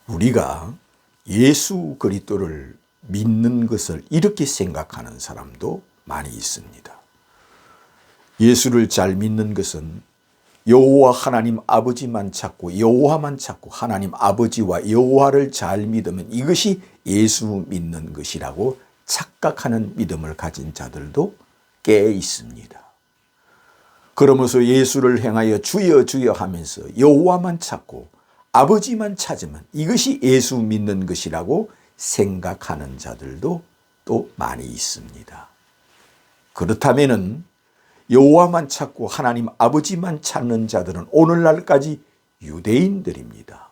우리가 예수 그리스도를 믿는 것을 이렇게 생각하는 사람도 많이 있습니다. 예수를 잘 믿는 것은 여호와 하나님 아버지만 찾고 여호와만 찾고 하나님 아버지와 여호와를 잘 믿으면 이것이 예수 믿는 것이라고 착각하는 믿음을 가진 자들도 꽤 있습니다. 그러면서 예수를 행하여 주여 주여 하면서 여호와만 찾고 아버지만 찾으면 이것이 예수 믿는 것이라고 생각하는 자들도 또 많이 있습니다. 그렇다면은 여호와만 찾고 하나님 아버지만 찾는 자들은 오늘날까지 유대인들입니다.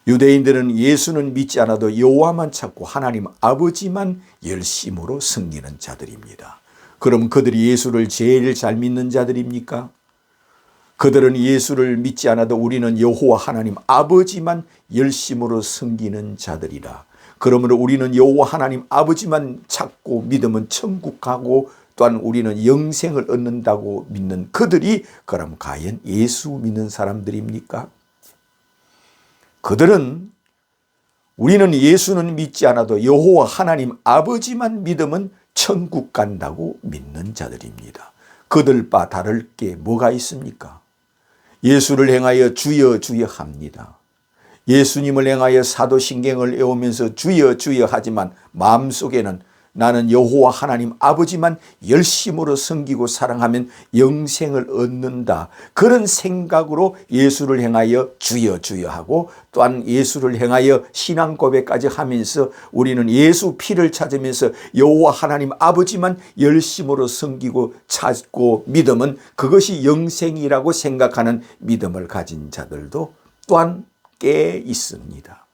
유대인들은 예수는 믿지 않아도 여호와만 찾고 하나님 아버지만 열심으로 섬기는 자들입니다. 그럼 그들이 예수를 제일 잘 믿는 자들입니까? 그들은 예수를 믿지 않아도 우리는 여호와 하나님 아버지만 열심으로 섬기는 자들이라. 그러므로 우리는 여호와 하나님 아버지만 찾고 믿으면 천국 가고 또한 우리는 영생을 얻는다고 믿는 그들이 그럼 과연 예수 믿는 사람들입니까? 그들은 우리는 예수는 믿지 않아도 여호와 하나님 아버지만 믿으면 천국 간다고 믿는 자들입니다. 그들 바 다를 게 뭐가 있습니까? 예수를 행하여 주여 주여 합니다. 예수님을 행하여 사도신경을 외우면서 주여 주여 하지만 마음속에는 나는 여호와 하나님 아버지만 열심으로 섬기고 사랑하면 영생을 얻는다. 그런 생각으로 예수를 행하여 주여 주여 하고 또한 예수를 행하여 신앙 고백까지 하면서 우리는 예수 피를 찾으면서 여호와 하나님 아버지만 열심으로 섬기고 찾고 믿으면 그것이 영생이라고 생각하는 믿음을 가진 자들도 또한 꽤 있습니다.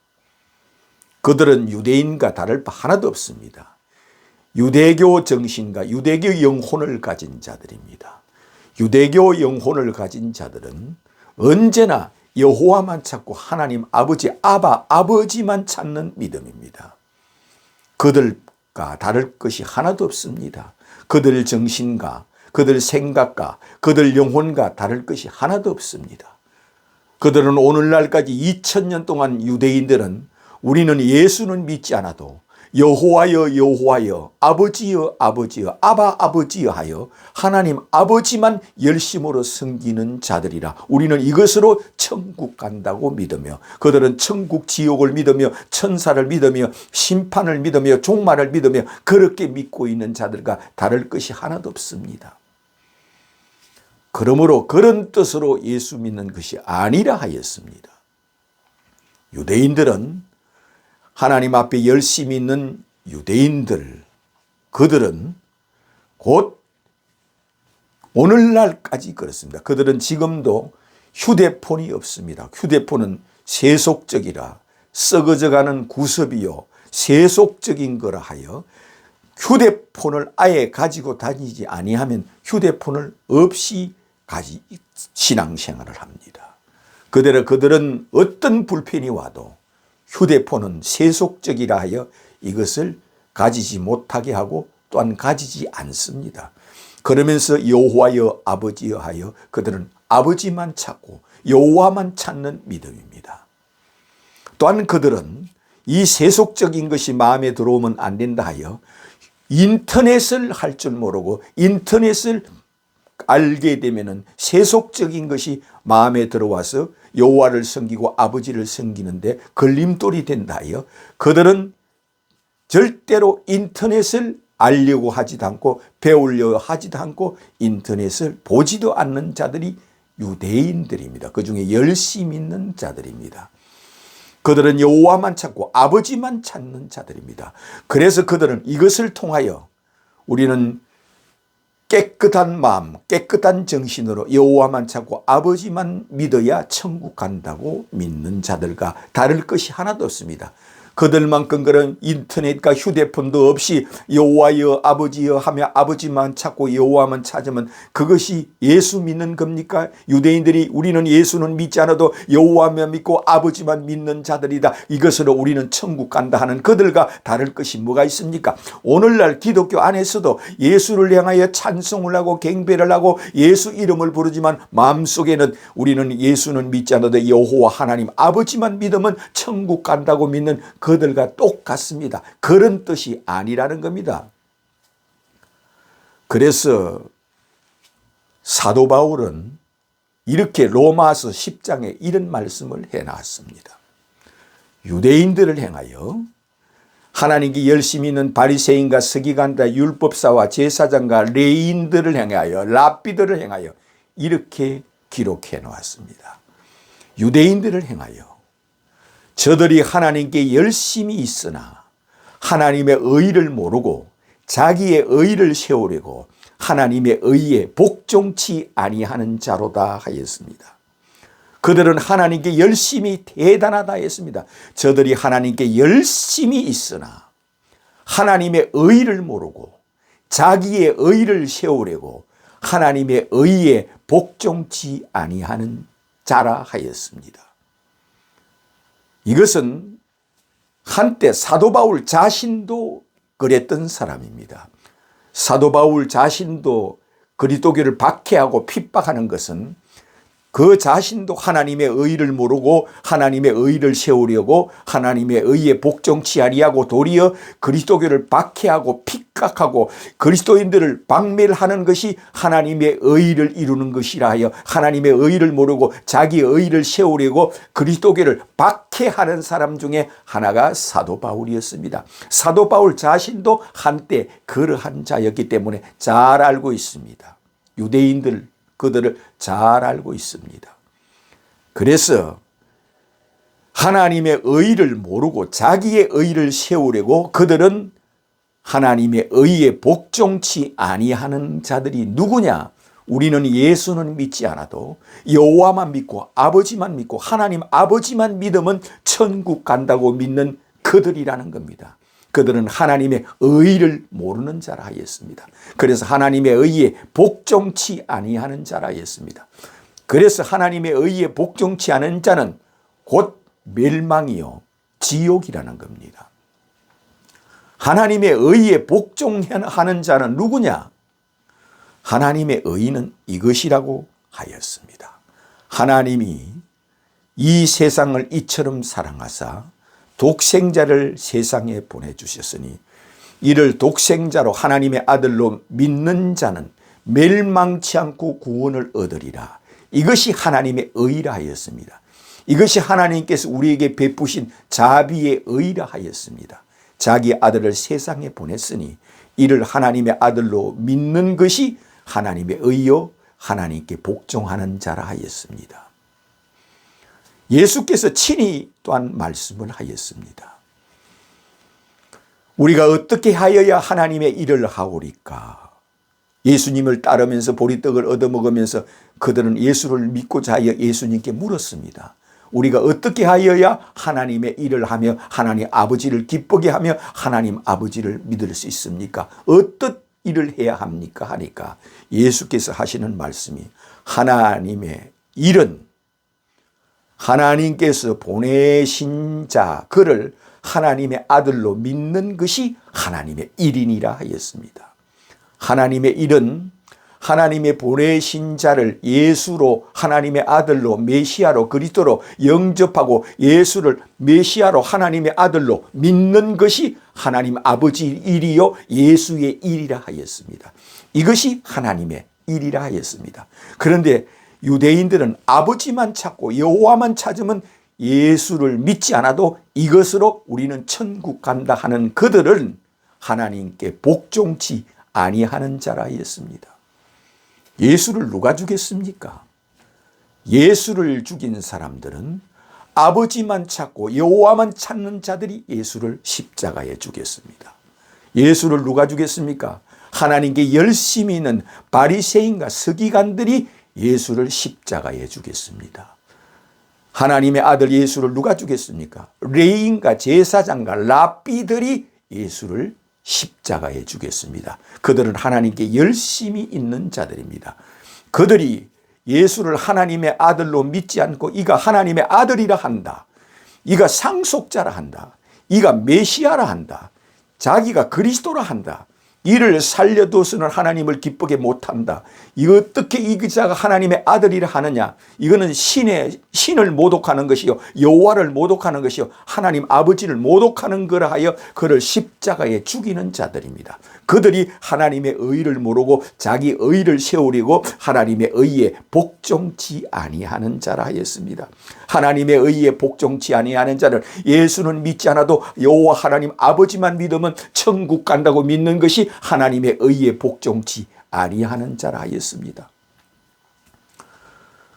그들은 유대인과 다를 바 하나도 없습니다. 유대교 정신과 유대교 영혼을 가진 자들입니다. 유대교 영혼을 가진 자들은 언제나 여호와만 찾고 하나님 아버지 아버지만 찾는 믿음입니다. 그들과 다를 것이 하나도 없습니다. 그들 정신과 그들 생각과 그들 영혼과 다를 것이 하나도 없습니다. 그들은 오늘날까지 2000년 동안 유대인들은 우리는 예수는 믿지 않아도 여호와여 여호와여 아버지여 아버지여 아버지여 하여 하나님 아버지만 열심으로 섬기는 자들이라. 우리는 이것으로 천국 간다고 믿으며 그들은 천국 지옥을 믿으며 천사를 믿으며 심판을 믿으며 종말을 믿으며 그렇게 믿고 있는 자들과 다를 것이 하나도 없습니다. 그러므로 그런 뜻으로 예수 믿는 것이 아니라 하였습니다. 유대인들은 하나님 앞에 열심히 있는 유대인들, 그들은 곧 오늘날까지 그렇습니다. 그들은 지금도 휴대폰이 없습니다. 휴대폰은 세속적이라 썩어져가는 구습이요 세속적인 거라 하여 휴대폰을 아예 가지고 다니지 아니하면 휴대폰을 없이 신앙생활을 합니다. 그들은 어떤 불편이 와도 휴대폰은 세속적이라 하여 이것을 가지지 못하게 하고 또한 가지지 않습니다. 그러면서 여호와여 아버지여 하여 그들은 아버지만 찾고 여호와만 찾는 믿음입니다. 또한 그들은 이 세속적인 것이 마음에 들어오면 안 된다 하여 인터넷을 할 줄 모르고 인터넷을 알게 되면은 세속적인 것이 마음에 들어와서 여호와를 섬기고 아버지를 섬기는데 걸림돌이 된다 하여 그들은 절대로 인터넷을 알려고 하지도 않고 배우려고 하지도 않고 인터넷을 보지도 않는 자들이 유대인들입니다. 그중에 열심히 있는 자들입니다. 그들은 여호와만 찾고 아버지만 찾는 자들입니다. 그래서 그들은 이것을 통하여 우리는 깨끗한 마음, 깨끗한 정신으로 여호와만 찾고 아버지만 믿어야 천국 간다고 믿는 자들과 다를 것이 하나도 없습니다. 그들만큼 그런 인터넷과 휴대폰도 없이 여호와여 아버지여 하며 아버지만 찾고 여호와만 찾으면 그것이 예수 믿는 겁니까? 유대인들이 우리는 예수는 믿지 않아도 여호와만 믿고 아버지만 믿는 자들이다, 이것으로 우리는 천국 간다 하는 그들과 다를 것이 뭐가 있습니까? 오늘날 기독교 안에서도 예수를 향하여 찬송을 하고 경배를 하고 예수 이름을 부르지만 마음속에는 우리는 예수는 믿지 않아도 여호와 하나님 아버지만 믿으면 천국 간다고 믿는 그들과 똑같습니다. 그런 뜻이 아니라는 겁니다. 그래서 사도 바울은 이렇게 로마서 10장에 이런 말씀을 해놨습니다. 유대인들을 향하여, 하나님께 열심히 있는 바리새인과 서기관과 율법사와 제사장과 레인들을 향하여, 랍비들을 향하여 이렇게 기록해 놓았습니다. 유대인들을 향하여 저들이 하나님께 열심히 있으나 하나님의 의를 모르고 자기의 의를 세우려고 하나님의 의에 복종치 아니하는 자로다 하였습니다. 그들은 하나님께 열심히 대단하다 했습니다. 저들이 하나님께 열심히 있으나 하나님의 의를 모르고 자기의 의를 세우려고 하나님의 의에 복종치 아니하는 자라 하였습니다. 이것은 한때 사도 바울 자신도 그랬던 사람입니다. 사도 바울 자신도 그리스도교를 박해하고 핍박하는 것은 그 자신도 하나님의 의를 모르고 하나님의 의를 세우려고 하나님의 의에 복종치 아니하고 도리어 그리스도교를 박해하고 핍박하고 그리스도인들을 박멸하는 것이 하나님의 의를 이루는 것이라 하여 하나님의 의를 모르고 자기의 의를 세우려고 그리스도교를 박해하는 사람 중에 하나가 사도 바울이었습니다. 사도 바울 자신도 한때 그러한 자였기 때문에 잘 알고 있습니다. 유대인들 그들을 잘 알고 있습니다. 그래서 하나님의 의를 모르고 자기의 의를 세우려고 그들은 하나님의 의에 복종치 아니하는 자들이 누구냐? 우리는 예수는 믿지 않아도 여호와만 믿고 아버지만 믿고 하나님 아버지만 믿으면 천국 간다고 믿는 그들이라는 겁니다. 그들은 하나님의 의를 모르는 자라 하였습니다. 그래서 하나님의 의에 복종치 아니하는 자라 하였습니다. 그래서 하나님의 의에 복종치 않은 자는 곧 멸망이요 지옥이라는 겁니다. 하나님의 의에 복종하는 자는 누구냐? 하나님의 의는 이것이라고 하였습니다. 하나님이 이 세상을 이처럼 사랑하사 독생자를 세상에 보내주셨으니 이를 독생자로 하나님의 아들로 믿는 자는 멸망치 않고 구원을 얻으리라. 이것이 하나님의 의라 하였습니다. 이것이 하나님께서 우리에게 베푸신 자비의 의라 하였습니다. 자기 아들을 세상에 보냈으니 이를 하나님의 아들로 믿는 것이 하나님의 의요 하나님께 복종하는 자라 하였습니다. 예수께서 친히 또한 말씀을 하였습니다. 우리가 어떻게 하여야 하나님의 일을 하오리까? 예수님을 따르면서 보리떡을 얻어먹으면서 그들은 예수를 믿고자 하여 예수님께 물었습니다. 우리가 어떻게 하여야 하나님의 일을 하며 하나님 아버지를 기쁘게 하며 하나님 아버지를 믿을 수 있습니까? 어떤 일을 해야 합니까? 하니까 예수께서 하시는 말씀이 하나님의 일은 하나님께서 보내신 자 그를 하나님의 아들로 믿는 것이 하나님의 일이니라 하였습니다. 하나님의 일은 하나님의 보내신 자를 예수로 하나님의 아들로 메시아로 그리스도로 영접하고 예수를 메시아로 하나님의 아들로 믿는 것이 하나님 아버지 일이요 예수의 일이라 하였습니다. 이것이 하나님의 일이라 하였습니다. 그런데 유대인들은 아버지만 찾고 여호와만 찾으면 예수를 믿지 않아도 이것으로 우리는 천국 간다 하는 그들은 하나님께 복종치 아니하는 자라 하였습니다. 예수를 누가 죽였습니까? 예수를 죽인 사람들은 아버지만 찾고 여호와만 찾는 자들이 예수를 십자가에 죽였습니다. 예수를 누가 죽였습니까? 하나님께 열심히 있는 바리새인과 서기관들이 예수를 십자가에 죽였습니다. 하나님의 아들 예수를 누가 죽였습니까? 레인과 제사장과 랍비들이 예수를 십자가에 죽였습니다. 그들은 하나님께 열심히 있는 자들입니다. 그들이 예수를 하나님의 아들로 믿지 않고 이가 하나님의 아들이라 한다, 이가 상속자라 한다, 이가 메시아라 한다, 자기가 그리스도라 한다, 이를 살려두어서는 하나님을 기쁘게 못한다, 이거 어떻게 이 자가 하나님의 아들이라 하느냐, 이거는 신을 모독하는 것이요 여호와를 모독하는 것이요 하나님 아버지를 모독하는 거라 하여 그를 십자가에 죽이는 자들입니다. 그들이 하나님의 의를 모르고 자기 의를 세우려고 하나님의 의에 복종치 아니하는 자라 하였습니다. 하나님의 의에 복종치 아니하는 자는 예수는 믿지 않아도 여호와 하나님 아버지만 믿으면 천국 간다고 믿는 것이 하나님의 의에 복종치 아니하는 자라 하였습니다.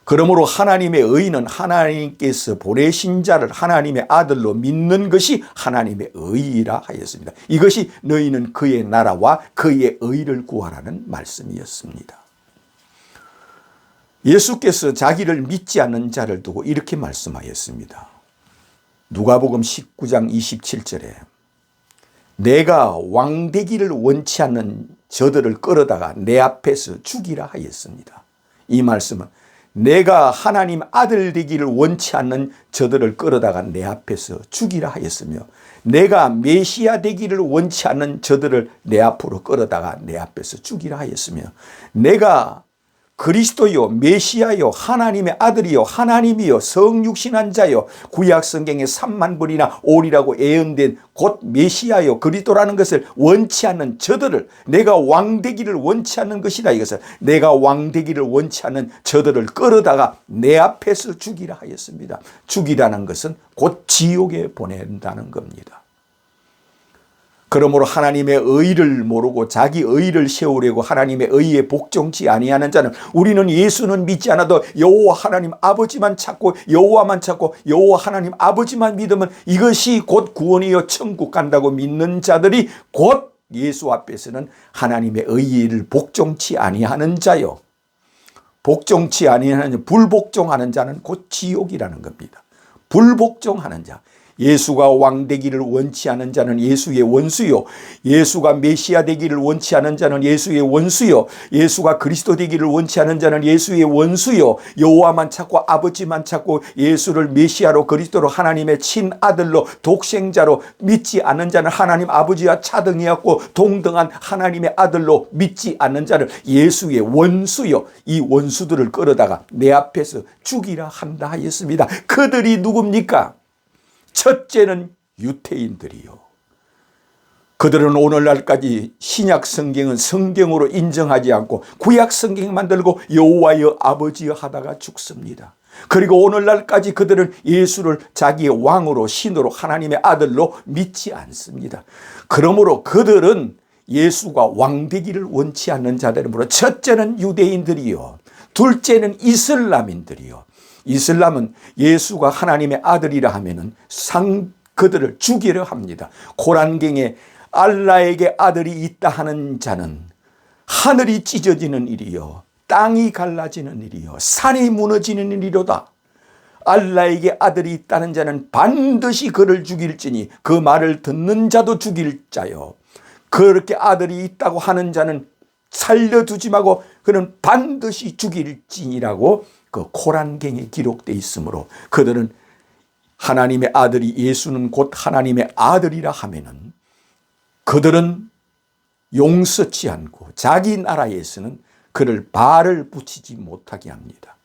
그러므로 하나님의 의는 하나님께서 보내신 자를 하나님의 아들로 믿는 것이 하나님의 의라 하였습니다. 이것이 너희는 그의 나라와 그의 의를 구하라는 말씀이었습니다. 예수께서 자기를 믿지 않는 자를 두고 이렇게 말씀하였습니다. 누가복음 19장 27절에 내가 왕되기를 원치 않는 저들을 끌어다가 내 앞에서 죽이라 하였습니다. 이 말씀은 내가 하나님 아들 되기를 원치 않는 저들을 끌어다가 내 앞에서 죽이라 하였으며 내가 메시아 되기를 원치 않는 저들을 내 앞으로 끌어다가 내 앞에서 죽이라 하였으며 내가 그리스도요 메시아요 하나님의 아들이요 하나님이요 성육신한 자요 구약 성경에 3만 번이나 오리라고 예언된 곧 메시아요 그리스도라는 것을 원치 않는 저들을 내가 왕되기를 원치 않는 것이다. 이것은 내가 왕되기를 원치 않는 저들을 끌어다가 내 앞에서 죽이라 하였습니다. 죽이라는 것은 곧 지옥에 보낸다는 겁니다. 그러므로 하나님의 의를 모르고 자기 의를 세우려고 하나님의 의에 복종치 아니하는 자는 우리는 예수는 믿지 않아도 여호와 하나님 아버지만 찾고 여호와만 찾고 여호와 하나님 아버지만 믿으면 이것이 곧 구원이요 천국 간다고 믿는 자들이 곧 예수 앞에서는 하나님의 의를 복종치 아니하는 자요. 복종치 아니하는 불복종하는 자는 곧 지옥이라는 겁니다. 불복종하는 자. 예수가 왕 되기를 원치 않은 자는 예수의 원수요 예수가 메시아 되기를 원치 않은 자는 예수의 원수요 예수가 그리스도 되기를 원치 않은 자는 예수의 원수요 여호와만 찾고 아버지만 찾고 예수를 메시아로 그리스도로 하나님의 친아들로 독생자로 믿지 않는 자는 하나님 아버지와 차등이었고 동등한 하나님의 아들로 믿지 않는 자는 예수의 원수요 이 원수들을 끌어다가 내 앞에서 죽이라 한다 하였습니다. 그들이 누굽니까? 첫째는 유태인들이요. 그들은 오늘날까지 신약 성경은 성경으로 인정하지 않고 구약 성경 만들고 여호와여 아버지여 하다가 죽습니다. 그리고 오늘날까지 그들은 예수를 자기의 왕으로 신으로 하나님의 아들로 믿지 않습니다. 그러므로 그들은 예수가 왕 되기를 원치 않는 자들이므로 첫째는 유대인들이요. 둘째는 이슬람인들이요. 이슬람은 예수가 하나님의 아들이라 하면은 그들을 죽이려 합니다. 코란경에 알라에게 아들이 있다 하는 자는 하늘이 찢어지는 일이요 땅이 갈라지는 일이요 산이 무너지는 일이로다. 알라에게 아들이 있다는 자는 반드시 그를 죽일지니 그 말을 듣는 자도 죽일 자요. 그렇게 아들이 있다고 하는 자는 살려두지 말고 그는 반드시 죽일지니라고 그 코란경에 기록되어 있으므로 그들은 하나님의 아들이 예수는 곧 하나님의 아들이라 하면은 그들은 용서치 않고 자기 나라에서는 그를 발을 붙이지 못하게 합니다.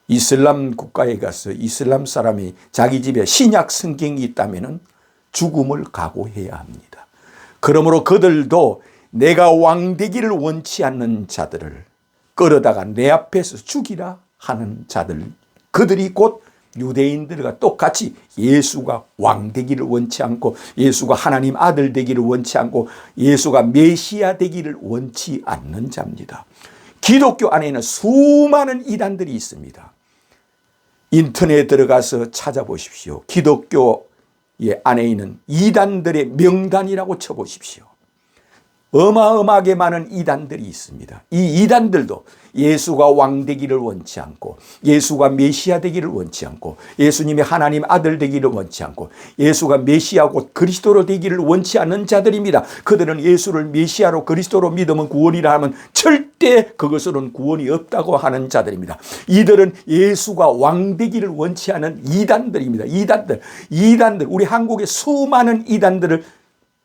이슬람 국가에 가서 이슬람 사람이 자기 집에 신약 성경이 있다면은 죽음을 각오해야 합니다. 그러므로 그들도 내가 왕 되기를 원치 않는 자들을 끌어다가 내 앞에서 죽이라 하는 자들, 그들이 곧 유대인들과 똑같이 예수가 왕 되기를 원치 않고 예수가 하나님 아들 되기를 원치 않고 예수가 메시아 되기를 원치 않는 자입니다. 기독교 안에는 수많은 이단들이 있습니다. 인터넷에 들어가서 찾아보십시오. 기독교 안에 있는 이단들의 명단이라고 쳐보십시오. 어마어마하게 많은 이단들이 있습니다. 이 이단들도 예수가 왕 되기를 원치 않고, 예수가 메시아 되기를 원치 않고, 예수님이 하나님 아들 되기를 원치 않고, 예수가 메시아 곧 그리스도로 되기를 원치 않는 자들입니다. 그들은 예수를 메시아로 그리스도로 믿으면 구원이라 하면 절대 그것으로는 구원이 없다고 하는 자들입니다. 이들은 예수가 왕 되기를 원치 않은 이단들입니다. 이단들, 우리 한국의 수많은 이단들을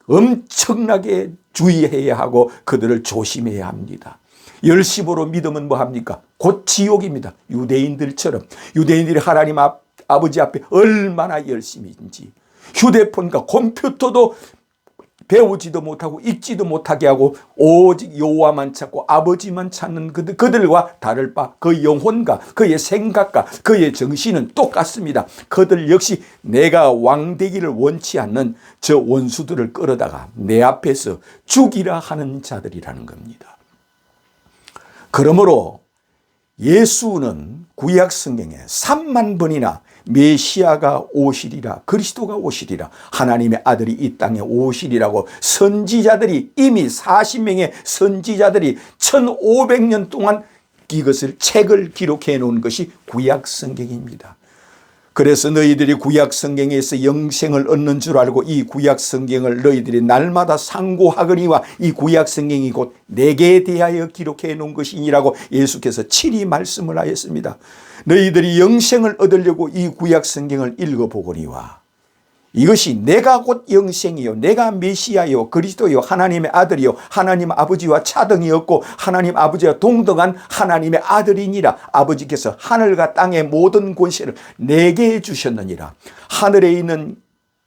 엄청나게 주의해야 하고 그들을 조심해야 합니다. 열심으로 믿으면 뭐합니까? 곧 지옥입니다. 유대인들처럼, 유대인들이 하나님 아버지 앞에 얼마나 열심인지, 휴대폰과 컴퓨터도 배우지도 못하고 읽지도 못하게 하고 오직 여호와만 찾고 아버지만 찾는 그들과 다를 바 그 영혼과 그의 생각과 그의 정신은 똑같습니다. 그들 역시 내가 왕 되기를 원치 않는 저 원수들을 끌어다가 내 앞에서 죽이라 하는 자들이라는 겁니다. 그러므로 예수는 구약 성경에 3만 번이나 메시아가 오시리라, 그리스도가 오시리라, 하나님의 아들이 이 땅에 오시리라고 선지자들이, 이미 40명의 선지자들이 1500년 동안 이것을 책을 기록해 놓은 것이 구약 성경입니다. 그래서 너희들이 구약 성경에서 영생을 얻는 줄 알고 이 구약 성경을 너희들이 날마다 상고하거니와 이 구약 성경이 곧 내게 대하여 기록해 놓은 것이니라고 예수께서 친히 말씀을 하였습니다. 너희들이 영생을 얻으려고 이 구약 성경을 읽어보거니와 이것이 내가 곧 영생이요, 내가 메시아요, 그리스도요, 하나님의 아들이요, 하나님 아버지와 차등이 없고 하나님 아버지와 동등한 하나님의 아들이니라. 아버지께서 하늘과 땅의 모든 권세를 내게 주셨느니라. 하늘에 있는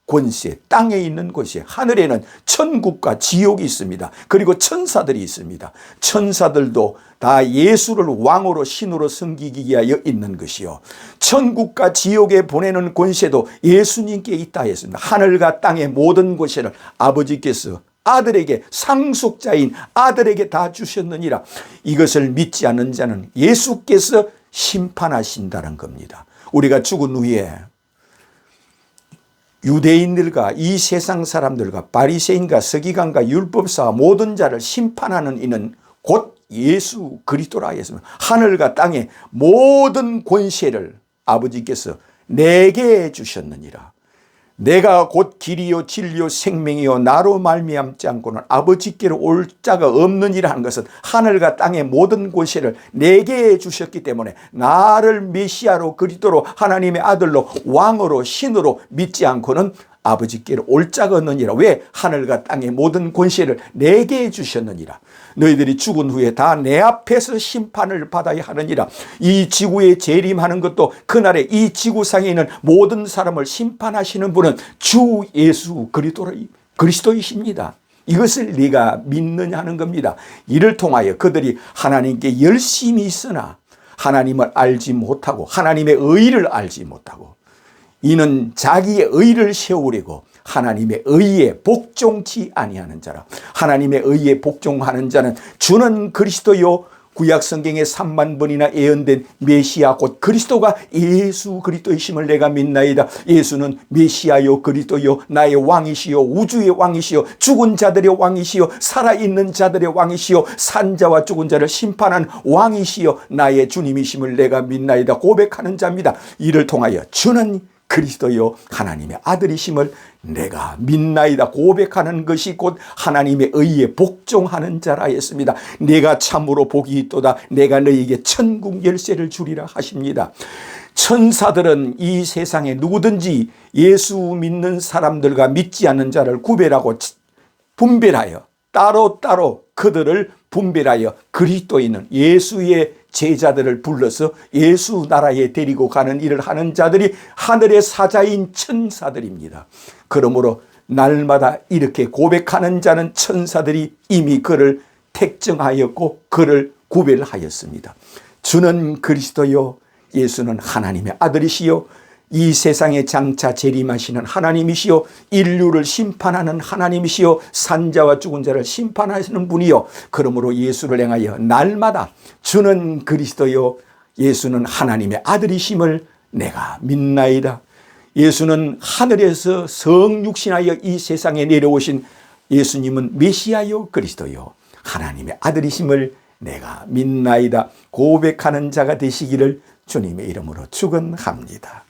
권세, 땅에 있는 권세, 하늘에는 천국과 지옥이 있습니다. 그리고 천사들이 있습니다. 천사들도 다 예수를 왕으로 신으로 섬기기 위하여 있는 것이요, 천국과 지옥에 보내는 권세도 예수님께 있다 했습니다. 하늘과 땅의 모든 권세를 아버지께서 아들에게, 상속자인 아들에게 다 주셨느니라. 이것을 믿지 않는 자는 예수께서 심판하신다는 겁니다. 우리가 죽은 후에 유대인들과 이 세상 사람들과 바리새인과 서기관과 율법사와 모든 자를 심판하는 이는 곧 예수 그리스도라 했습니다. 하늘과 땅의 모든 권세를 아버지께서 내게 주셨느니라. 내가 곧 길이요 진리요 생명이요 나로 말미암지 않고는 아버지께로 올 자가 없느니라 하는 것은 하늘과 땅의 모든 권세를 내게 주셨기 때문에 나를 메시아로 그리스도로 하나님의 아들로 왕으로 신으로 믿지 않고는 아버지께로 올 자가 없느니라. 왜? 하늘과 땅의 모든 권세를 내게 주셨느니라. 너희들이 죽은 후에 다 내 앞에서 심판을 받아야 하느니라. 이 지구에 재림하는 것도 그날에 이 지구상에 있는 모든 사람을 심판하시는 분은 주 예수 그리스도이십니다. 이것을 네가 믿느냐 하는 겁니다. 이를 통하여 그들이 하나님께 열심히 있으나 하나님을 알지 못하고 하나님의 의를 알지 못하고, 이는 자기의 의를 세우려고 하나님의 의에 복종치 아니하는 자라. 하나님의 의에 복종하는 자는 주는 그리스도요, 구약 성경에 3만 번이나 예언된 메시아 곧 그리스도가 예수 그리스도이심을 내가 믿나이다. 예수는 메시아요 그리스도요 나의 왕이시요 우주의 왕이시요 죽은 자들의 왕이시요 살아있는 자들의 왕이시요 산자와 죽은 자를 심판한 왕이시요 나의 주님이심을 내가 믿나이다 고백하는 자입니다. 이를 통하여 주는 그리스도요 하나님의 아들이심을 내가 믿나이다 고백하는 것이 곧 하나님의 의에 복종하는 자라 했습니다. 내가 참으로 복이 있도다. 내가 너희에게 천국 열쇠를 주리라 하십니다. 천사들은 이 세상에 누구든지 예수 믿는 사람들과 믿지 않는 자를 구별하고 분별하여 따로따로 그들을 분별하여 그리스도인은 예수의 제자들을 불러서 예수 나라에 데리고 가는 일을 하는 자들이 하늘의 사자인 천사들입니다. 그러므로 날마다 이렇게 고백하는 자는 천사들이 이미 그를 택정하였고 그를 구별하였습니다. 주는 그리스도요, 예수는 하나님의 아들이시요, 이 세상에 장차 재림하시는 하나님이시요, 인류를 심판하는 하나님이시요, 산자와 죽은 자를 심판하시는 분이요. 그러므로 예수를 향하여 날마다 주는 그리스도요, 예수는 하나님의 아들이심을 내가 믿나이다. 예수는 하늘에서 성육신하여 이 세상에 내려오신 예수님은 메시아요 그리스도요 하나님의 아들이심을 내가 믿나이다 고백하는 자가 되시기를 주님의 이름으로 축원합니다.